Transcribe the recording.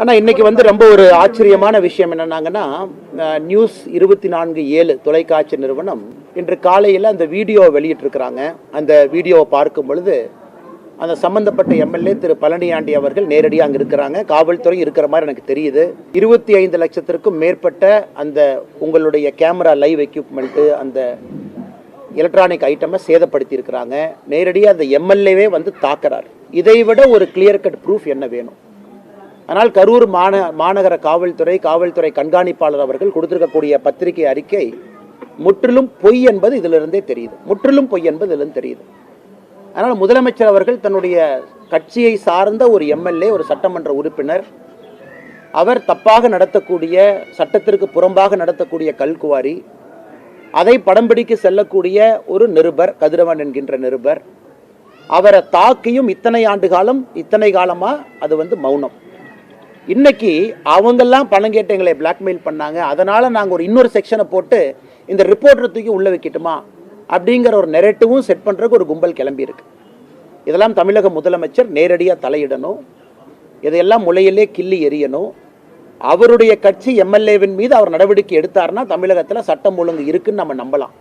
ஆனால் இன்னைக்கு ரொம்ப ஒரு ஆச்சரியமான விஷயம் என்னன்னாங்கன்னா, நியூஸ் 24/7 தொலைக்காட்சி நிறுவனம் இன்று காலையில் அந்த வீடியோ வெளியிட்டிருக்கிறாங்க. அந்த வீடியோவை பார்க்கும் பொழுது அந்த சம்பந்தப்பட்ட எம்எல்ஏ திரு பழனியாண்டி அவர்கள் நேரடியாக அங்கே இருக்கிறாங்க. காவல்துறை இருக்கிற மாதிரி எனக்கு தெரியுது. 25 லட்சத்திற்கும் மேற்பட்ட அந்த உங்களுடைய கேமரா லைவ் எக்யூப்மெண்ட்டு, அந்த எலக்ட்ரானிக் ஐட்டமை சேதப்படுத்தி இருக்கிறாங்க. நேரடியாக அந்த எம்எல்ஏவே தாக்குறார். இதை விட ஒரு கிளியர் கட் ப்ரூஃப் என்ன வேணும்? ஆனால் கரூர் மாநகர காவல்துறை கண்காணிப்பாளர் அவர்கள் கொடுத்திருக்கக்கூடிய பத்திரிகை அறிக்கை முற்றிலும் பொய் என்பது இதிலிருந்தே தெரியுது. முற்றிலும் பொய் என்பது இதிலிருந்து தெரியுது. அதனால் முதலமைச்சர் அவர்கள் தன்னுடைய கட்சியை சார்ந்த ஒரு எம்எல்ஏ, ஒரு சட்டமன்ற உறுப்பினர், அவர் தப்பாக நடத்தக்கூடிய, சட்டத்திற்கு புறம்பாக நடத்தக்கூடிய கல்குவாரி, அதை படம் பிடிக்க செல்லக்கூடிய ஒரு நிருபர், கதிரவன் என்கின்ற நிருபர், அவரை தாக்கியும் இத்தனை காலமா அது மௌனம். இன்னைக்கு அவங்கெல்லாம் பணம் கேட்டு எங்களை பிளாக்மெயில் பண்ணாங்க, அதனால நாங்கள் இன்னொரு செக்ஷனை போட்டு இந்த ரிப்போர்ட்டரை தூக்கி உள்ள வைக்கட்டுமா அப்படிங்கிற ஒரு நெரேட்டிவும் செட் பண்றதுக்கு ஒரு கும்பல் கிளம்பி இருக்கு. இதெல்லாம் தமிழக முதலமைச்சர் நேரடியாக தலையிடணும். இதையெல்லாம் முளையிலே கிள்ளி எறியணும். அவருடைய கட்சி எம்எல்ஏவின் மீது அவர் நடவடிக்கை எடுத்தார்னா தமிழகத்தில் சட்டம் ஒழுங்கு இருக்குன்னு நம்ம நம்பலாம்.